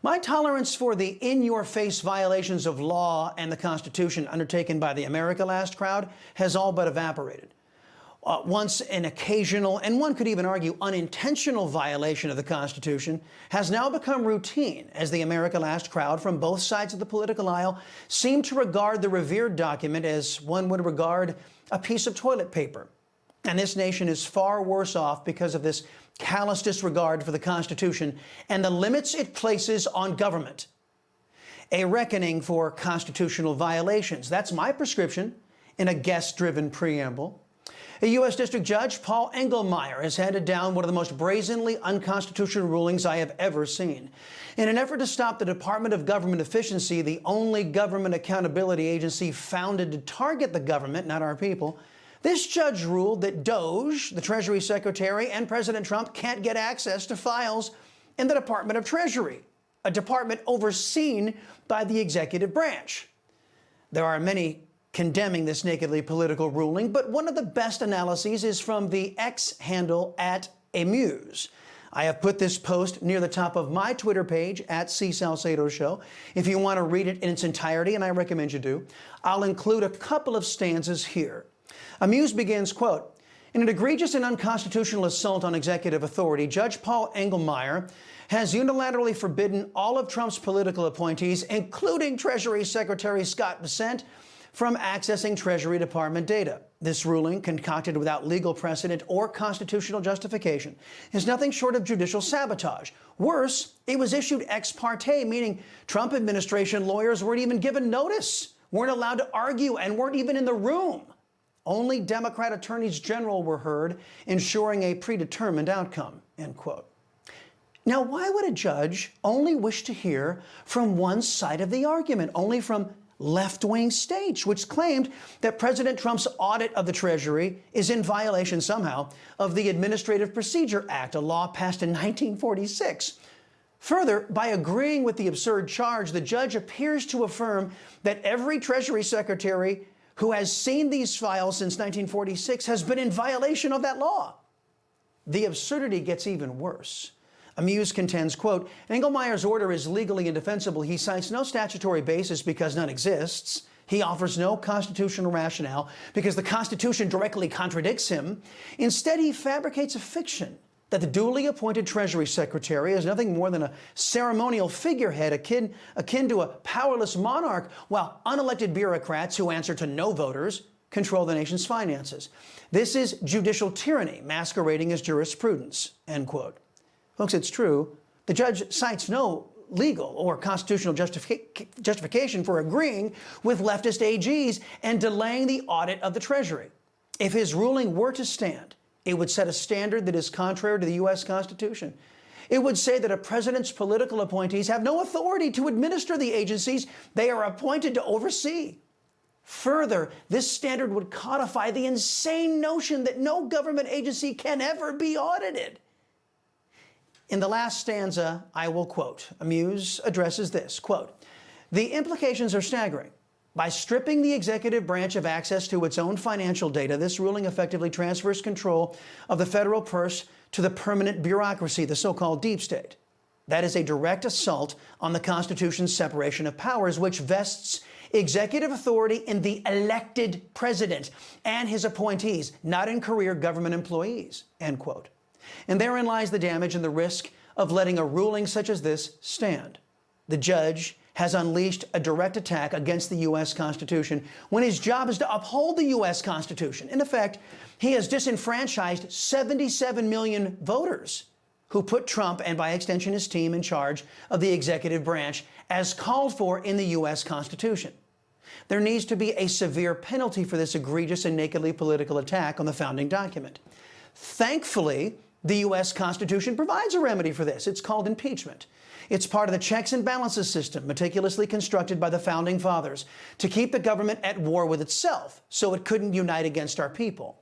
My tolerance for the in-your-face violations of law and the Constitution undertaken by the America Last crowd has all but evaporated. Once an occasional, and one could even argue unintentional violation of the Constitution has now become routine as the America Last crowd from both sides of the political aisle seem to regard the revered document as one would regard a piece of toilet paper. And this nation is far worse off because of this callous disregard for the Constitution and the limits it places on government. A reckoning for constitutional violations. That's my prescription in a guest-driven preamble. A U.S. District Judge, Paul Engelmayer, has handed down one of the most brazenly unconstitutional rulings I have ever seen. In an effort to stop the Department of Government Efficiency, the only government accountability agency founded to target the government, not our people, this judge ruled that DOJ, the Treasury Secretary, and President Trump can't get access to files in the Department of Treasury, a department overseen by the executive branch. There are many condemning this nakedly political ruling, but one of the best analyses is from the X handle @Amuse. I have put this post near the top of my Twitter page @C Salcedo Show. If you want to read it in its entirety, and I recommend you do, I'll include a couple of stanzas here. Amuse begins, quote, "In an egregious and unconstitutional assault on executive authority, Judge Paul Engelmayer has unilaterally forbidden all of Trump's political appointees, including Treasury Secretary Scott Bessent, from accessing Treasury Department data. This ruling, concocted without legal precedent or constitutional justification, is nothing short of judicial sabotage. Worse, it was issued ex parte, meaning Trump administration lawyers weren't even given notice, weren't allowed to argue, and weren't even in the room. Only Democrat attorneys general were heard, ensuring a predetermined outcome," end quote. Now, why would a judge only wish to hear from one side of the argument, only from left-wing states, which claimed that President Trump's audit of the Treasury is in violation somehow of the Administrative Procedure Act, a law passed in 1946. Further, by agreeing with the absurd charge, the judge appears to affirm that every Treasury Secretary who has seen these files since 1946 has been in violation of that law. The absurdity gets even worse. Amuse contends, quote, "Engelmayer's order is legally indefensible. He cites no statutory basis because none exists. He offers no constitutional rationale because the Constitution directly contradicts him. Instead, he fabricates a fiction that the duly appointed Treasury Secretary is nothing more than a ceremonial figurehead akin to a powerless monarch, while unelected bureaucrats who answer to no voters control the nation's finances. This is judicial tyranny masquerading as jurisprudence," end quote. Folks, it's true. The judge cites no legal or constitutional justification for agreeing with leftist AGs and delaying the audit of the Treasury. If his ruling were to stand, it would set a standard that is contrary to the U.S. Constitution. It would say that a president's political appointees have no authority to administer the agencies they are appointed to oversee. Further, this standard would codify the insane notion that no government agency can ever be audited. In the last stanza, I will quote, Amuse addresses this, quote, "The implications are staggering. By stripping the executive branch of access to its own financial data, this ruling effectively transfers control of the federal purse to the permanent bureaucracy, the so-called deep state. That is a direct assault on the Constitution's separation of powers, which vests executive authority in the elected president and his appointees, not in career government employees," end quote. And therein lies the damage and the risk of letting a ruling such as this stand. The judge has unleashed a direct attack against the U.S. Constitution when his job is to uphold the U.S. Constitution. In effect, he has disenfranchised 77 million voters who put Trump and, by extension, his team in charge of the executive branch as called for in the U.S. Constitution. There needs to be a severe penalty for this egregious and nakedly political attack on the founding document. Thankfully, the U.S. Constitution provides a remedy for this. It's called impeachment. It's part of the checks and balances system meticulously constructed by the Founding Fathers to keep the government at war with itself so it couldn't unite against our people.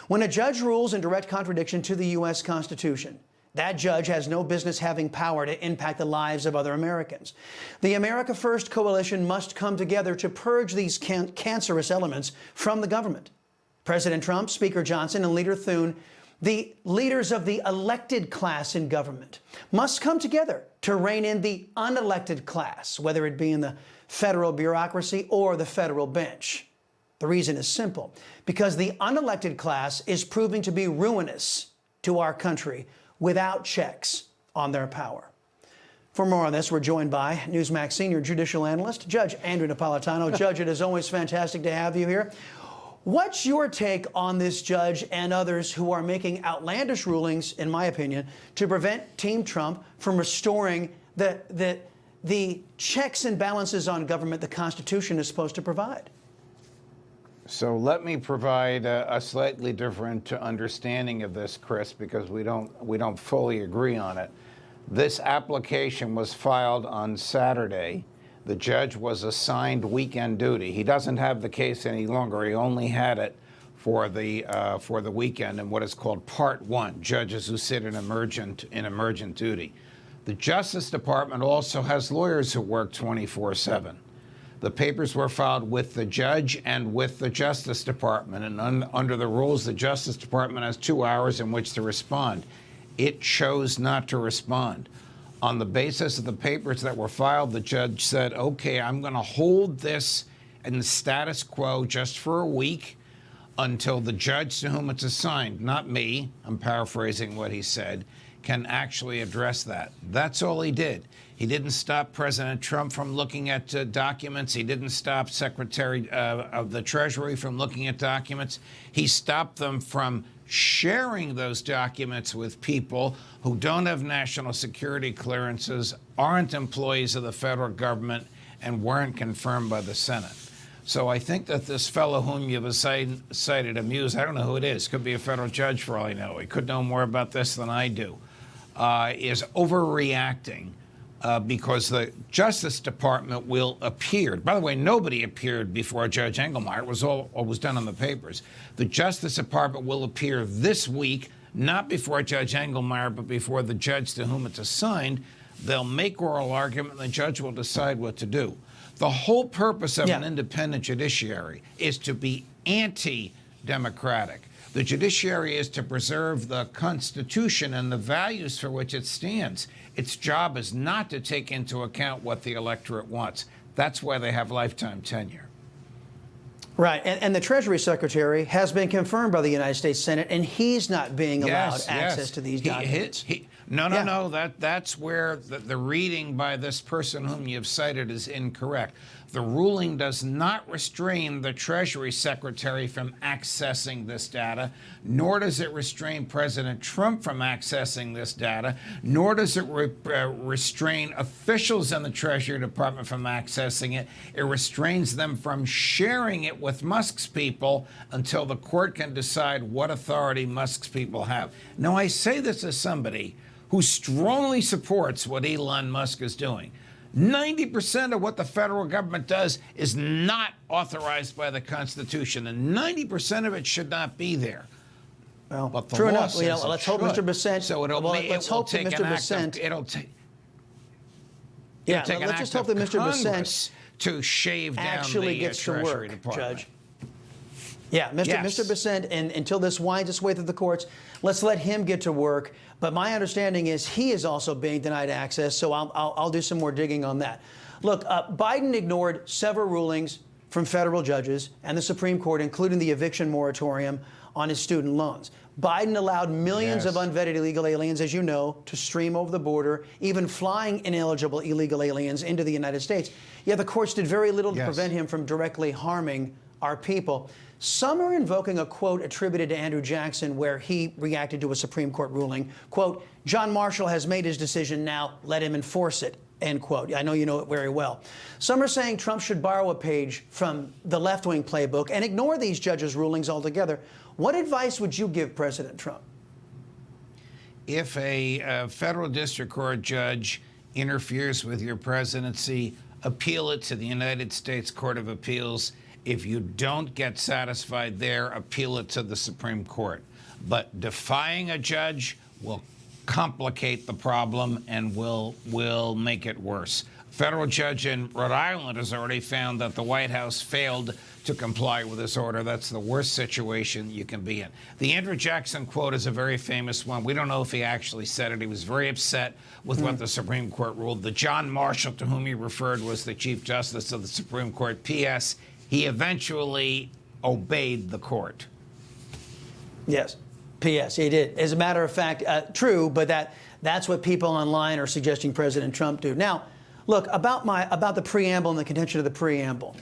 When a judge rules in direct contradiction to the U.S. Constitution, that judge has no business having power to impact the lives of other Americans. The America First coalition must come together to purge these cancerous elements from the government. President Trump, Speaker Johnson, and Leader Thune The leaders of the elected class in government must come together to rein in the unelected class, whether it be in the federal bureaucracy or the federal bench. The reason is simple, because the unelected class is proving to be ruinous to our country without checks on their power. For more on this, we're joined by Newsmax senior judicial analyst, Judge Andrew Napolitano. Judge, it is always fantastic to have you here. What's your take on this judge and others who are making outlandish rulings, in my opinion, to prevent Team Trump from restoring the checks and balances on government the Constitution is supposed to provide? So let me provide a slightly different understanding of this, Chris, because we don't fully agree on it. This application was filed on Saturday. The judge was assigned weekend duty. He doesn't have the case any longer. He only had it for the weekend in what is called Part 1, judges who sit in emergent duty. The Justice Department also has lawyers who work 24/7. The papers were filed with the judge and with the Justice Department, and under the rules, the Justice Department has 2 hours in which to respond. It chose not to respond. On the basis of the papers that were filed, the judge said, okay, I'm going to hold this in the status quo just for a week until the judge to whom it's assigned, not me, I'm paraphrasing what he said, can actually address that. That's all he did. He didn't stop President Trump from looking at documents. He didn't stop Secretary of the Treasury from looking at documents. He stopped them from sharing those documents with people who don't have national security clearances, aren't employees of the federal government, and weren't confirmed by the Senate. So I think that this fellow whom you've cited, amused, I don't know who it is, could be a federal judge for all I know, he could know more about this than I do, is overreacting because the Justice Department will appear. By the way, nobody appeared before Judge Engelmayer. It was all was done on the papers. The Justice Department will appear this week, not before Judge Engelmayer, but before the judge to whom it's assigned. They'll make oral argument, and the judge will decide what to do. The whole purpose of an independent judiciary is to be anti-democratic. The judiciary is to preserve the Constitution and the values for which it stands. Its job is not to take into account what the electorate wants. That's why they have lifetime tenure. Right, and the Treasury Secretary has been confirmed by the United States Senate, and he's not being allowed access to these documents. No. That's where the reading by this person whom you've cited is incorrect. The ruling does not restrain the Treasury Secretary from accessing this data, nor does it restrain President Trump from accessing this data, nor does it restrain officials in the Treasury Department from accessing it. It restrains them from sharing it with Musk's people until the court can decide what authority Musk's people have. Now, I say this as somebody who strongly supports what Elon Musk is doing. 90% of what the federal government does is not authorized by the Constitution, and 90% of it should not be there. Well, but the true law enough. says Let's hope Mr. Bessent. So let's hope that Mr. Bessent. Let's just hope that Mr. Bessent to shave down actually gets to work, Judge. Yeah, Mr. Bessent, and until this winds its way through the courts, let's let him get to work. But my understanding is he is also being denied access, so I'll do some more digging on that. Look, Biden ignored several rulings from federal judges and the Supreme Court, including the eviction moratorium on his student loans. Biden allowed millions of unvetted illegal aliens, as you know, to stream over the border, even flying ineligible illegal aliens into the United States. Yet the courts did very little to prevent him from directly harming our people. Some are invoking a quote attributed to Andrew Jackson where he reacted to a Supreme Court ruling. Quote, John Marshall has made his decision, now let him enforce it, end quote. I know you know it very well. Some are saying Trump should borrow a page from the left-wing playbook and ignore these judges' rulings altogether. What advice would you give President Trump? If a federal district court judge interferes with your presidency, appeal it to the United States Court of Appeals. If you don't get satisfied there, appeal it to the Supreme Court. But defying a judge will complicate the problem and will make it worse. Federal judge in Rhode Island has already found that the White House failed to comply with this order. That's the worst situation you can be in. The Andrew Jackson quote is a very famous one. We don't know if he actually said it. He was very upset with what the Supreme Court ruled. The John Marshall to whom he referred was the Chief Justice of the Supreme Court. P.S. He eventually obeyed the court. Yes. P.S. He did. As a matter of fact, true, but that's what people online are suggesting President Trump do. Now, look, about the preamble and the contention of the preamble.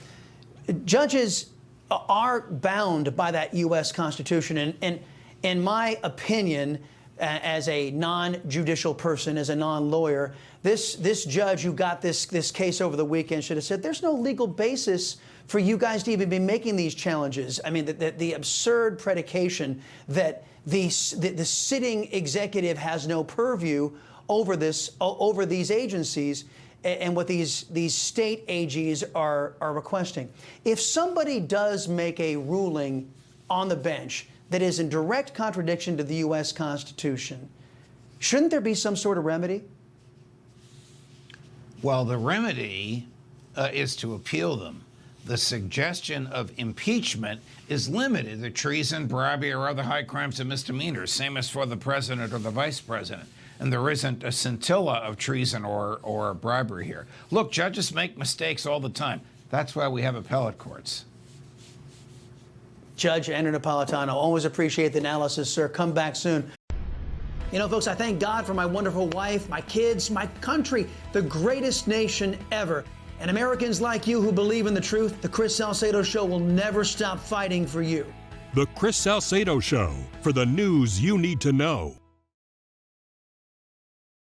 Judges are bound by that U.S. Constitution, and in my opinion, as a non-judicial person, as a non-lawyer, this judge who got this case over the weekend should have said, there's no legal basis for you guys to even be making these challenges. I mean, the absurd predication that the sitting executive has no purview over these agencies and what these state AGs are requesting. If somebody does make a ruling on the bench that is in direct contradiction to the U.S. Constitution, shouldn't there be some sort of remedy? Well, the remedy is to appeal them. The suggestion of impeachment is limited to treason, bribery, or other high crimes and misdemeanors, same as for the president or the vice president. And there isn't a scintilla of treason or bribery here. Look, judges make mistakes all the time. That's why we have appellate courts. Judge Andrew Napolitano, always appreciate the analysis, sir. Come back soon. You know, folks, I thank God for my wonderful wife, my kids, my country, the greatest nation ever. And Americans like you who believe in the truth, the Chris Salcedo Show will never stop fighting for you. The Chris Salcedo Show, for the news you need to know.